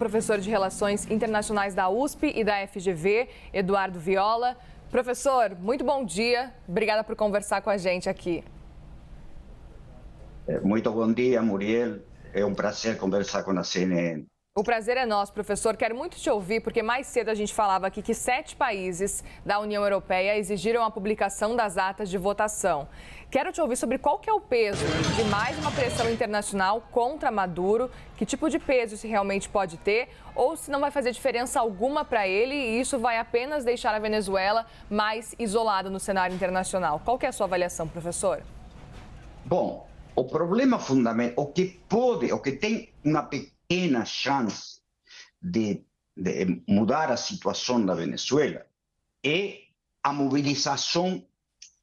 Professor de Relações Internacionais da USP e da FGV, Eduardo Viola. Professor, muito bom dia. Obrigada por conversar com a gente aqui. Muito bom dia, Muriel. É um prazer conversar com a CNN. O prazer é nosso, professor. Quero muito te ouvir, porque mais cedo a gente falava aqui que 7 países da União Europeia exigiram a publicação das atas de votação. Quero te ouvir sobre qual que é o peso de mais uma pressão internacional contra Maduro, que tipo de peso isso realmente pode ter, ou se não vai fazer diferença alguma para ele e isso vai apenas deixar a Venezuela mais isolada no cenário internacional. Qual que é a sua avaliação, professor? Bom, o problema fundamental, o que tem uma pequena chance de mudar a situação da Venezuela é a mobilização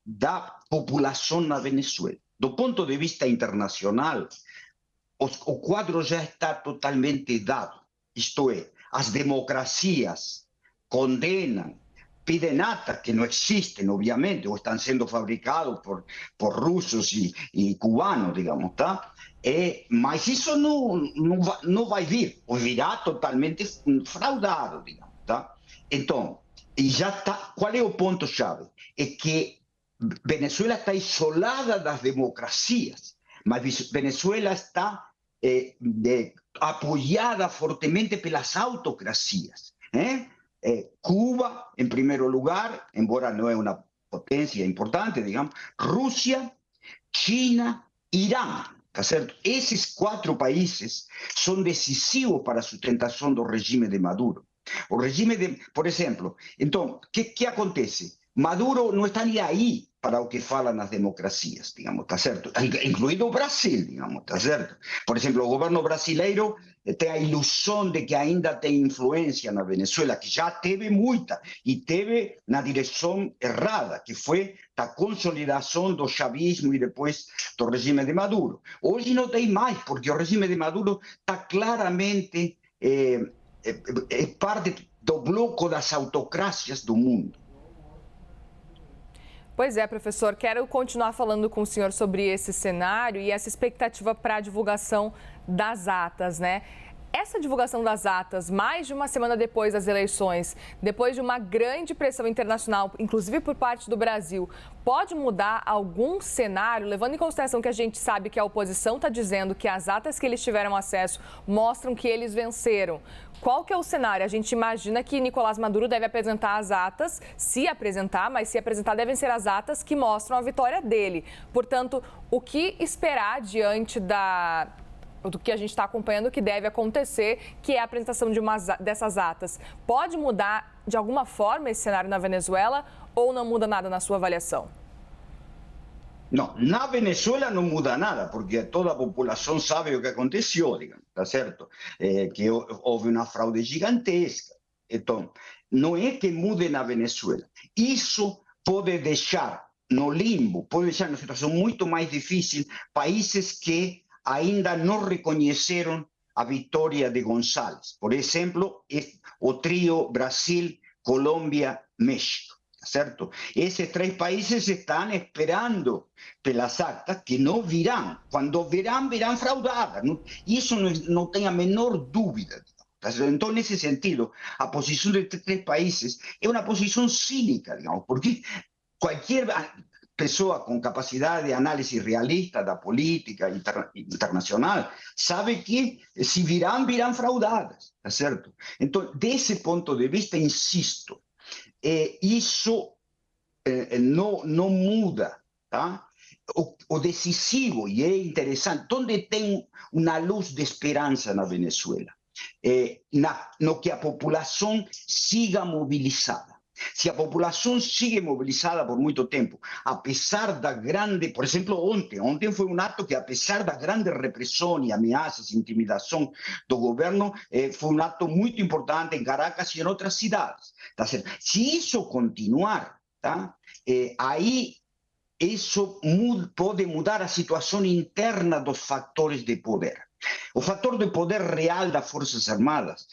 da população na Venezuela. Do ponto de vista internacional, o quadro já está totalmente dado. Isto é, as democracias condenam, piden atas que não existem, obviamente, ou estão sendo fabricados por russos e cubanos, digamos, tá? Mas isso não vai vir, ou virá totalmente fraudado, digamos, tá? Então, e já está, qual é o ponto-chave? É que Venezuela está isolada das democracias, mas Venezuela está apoiada fortemente pelas autocracias. Cuba, em primeiro lugar, embora não é uma potência importante, digamos, Rússia, China, Irã, tá certo? Esses 4 países são decisivos para a sustentação do regime de Maduro. O regime de, por exemplo, então, o que acontece? Maduro não está nem aí para o que falam as democracias, digamos, tá certo? Incluído o Brasil, digamos, tá certo? Por exemplo, o governo brasileiro tem a ilusão de que ainda tem influência na Venezuela, que já teve muita, e teve na direção errada, que foi da consolidação do chavismo e depois do regime de Maduro. Hoje não tem mais, porque o regime de Maduro está claramente parte do bloco das autocracias do mundo. Pois é, professor, quero continuar falando com o senhor sobre esse cenário e essa expectativa para a divulgação das atas, né? Essa divulgação das atas, mais de uma semana depois das eleições, depois de uma grande pressão internacional, inclusive por parte do Brasil, pode mudar algum cenário, levando em consideração que a gente sabe que a oposição está dizendo que as atas que eles tiveram acesso mostram que eles venceram. Qual que é o cenário? A gente imagina que Nicolás Maduro deve apresentar as atas, se apresentar, mas se apresentar devem ser as atas que mostram a vitória dele. Portanto, o que esperar diante do que a gente está acompanhando que deve acontecer, que é a apresentação dessas atas? Pode mudar de alguma forma esse cenário na Venezuela ou não muda nada na sua avaliação? Não, na Venezuela não muda nada, porque toda a população sabe o que aconteceu, digamos, tá certo? Que houve uma fraude gigantesca. Então, não é que mude na Venezuela. Isso pode deixar no limbo, pode deixar numa situação muito mais difícil países que ainda não reconheceram a vitória de González. Por exemplo, o trio Brasil, Colômbia, México. Certo? Esses 3 países estão esperando pelas actas que não virão. Quando virão, virão fraudadas. Isso não tem a menor dúvida. Então, nesse sentido, a posição destes 3 países é uma posição cínica, digamos, porque qualquer pessoa com capacidade de análise realista da política internacional sabe que se virão fraudadas, tá certo? Então, desse ponto de vista, insisto, isso não muda, tá? O decisivo, e é interessante, onde tem uma luz de esperança na Venezuela, no que a população siga mobilizada. Se a população sigue mobilizada por muito tempo, apesar da grande, por exemplo, ontem foi um ato que, apesar da grande repressão e ameaças, intimidação do governo, foi um ato muito importante em Caracas e em outras cidades. Tá certo? Se isso continuar, tá? Aí isso pode mudar a situação interna dos fatores de poder. O fator de poder real das Forças Armadas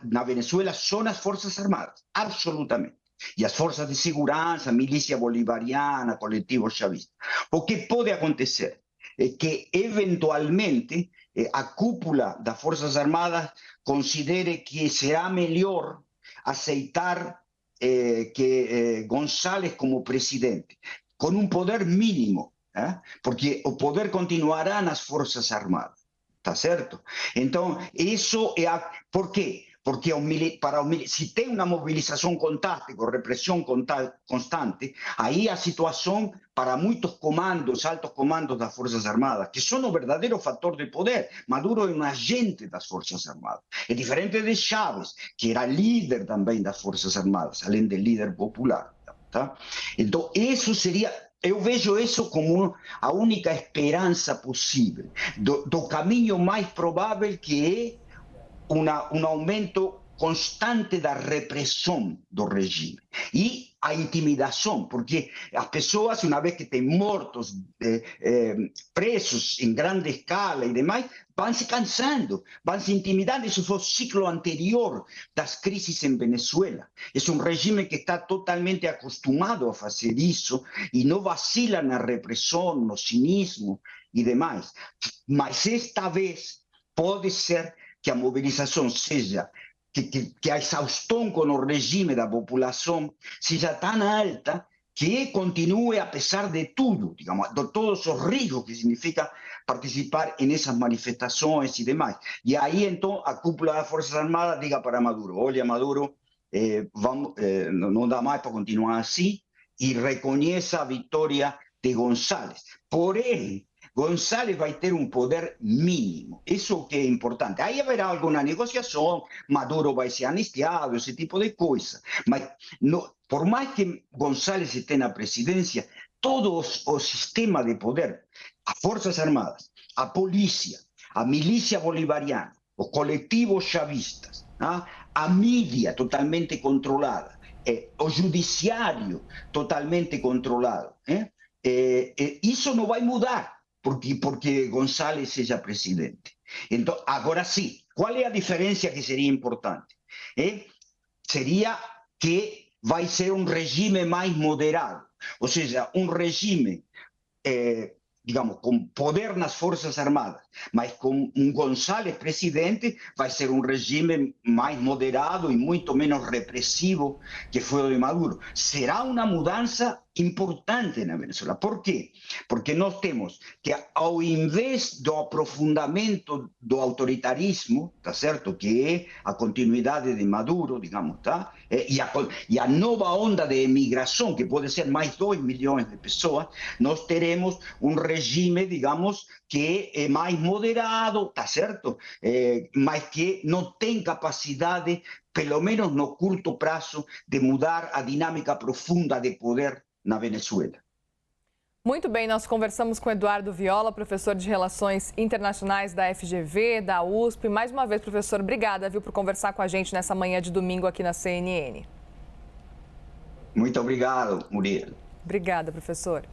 na Venezuela são as Forças Armadas, absolutamente. E as forças de segurança, milícia bolivariana, coletivo chavista. O que pode acontecer é que, eventualmente, a cúpula das Forças Armadas considere que será melhor aceitar que González como presidente, com um poder mínimo, porque o poder continuará nas Forças Armadas, tá certo? Então, isso é... Por quê? Porque se tem uma mobilização constante, com repressão constante, aí a situação para muitos comandos, altos comandos das Forças Armadas, que são o verdadeiro fator de poder. Maduro é um agente das Forças Armadas. É diferente de Chávez, que era líder também das Forças Armadas, além de líder popular. Tá? Então, isso seria... Eu vejo isso como a única esperança possível, do caminho mais provável, que é um aumento constante da repressão do regime e a intimidação, porque as pessoas, uma vez que têm mortos, presos em grande escala e demais, vão se cansando, vão se intimidando. Isso foi o ciclo anterior das crises em Venezuela. É um regime que está totalmente acostumado a fazer isso e não vacila na repressão, no cinismo e demais. Mas esta vez pode ser que a mobilização seja, que a exaustão com o regime da população seja tão alta que continue, apesar de tudo, digamos, de todos os riscos que significa participar nessas manifestações e demais. E aí, então, a cúpula das Forças Armadas diga para Maduro: olha, Maduro, não dá mais para continuar assim, e reconheça a vitória de González. Porém, González vai ter um poder mínimo. Isso que é importante. Aí haverá alguma negociação, Maduro vai ser anistiado, esse tipo de coisa. Mas, por mais que González esteja na presidência, todo o sistema de poder, as Forças Armadas, a polícia, a milícia bolivariana, os coletivos chavistas, a mídia totalmente controlada, o judiciário totalmente controlado, isso não vai mudar porque González seja presidente. Então, agora sim, qual é a diferença que seria importante? Seria que vai ser um regime mais moderado, ou seja, um regime, digamos, com poder nas Forças Armadas, mas com um González presidente, vai ser um regime mais moderado e muito menos repressivo que foi o de Maduro. Será uma mudança importante na Venezuela. Por quê? Porque nós temos que, ao invés do aprofundamento do autoritarismo, tá certo? Que é a continuidade de Maduro, digamos, tá? E a nova onda de emigração, que pode ser mais 2 milhões de pessoas, nós teremos um regime, digamos, que é mais moderado, tá certo? Mas que não tem capacidade, pelo menos no curto prazo, de mudar a dinâmica profunda de poder na Venezuela. Muito bem, nós conversamos com Eduardo Viola, professor de Relações Internacionais da FGV, da USP. Mais uma vez, professor, obrigada, viu, por conversar com a gente nessa manhã de domingo aqui na CNN. Muito obrigado, Muriel. Obrigada, professor.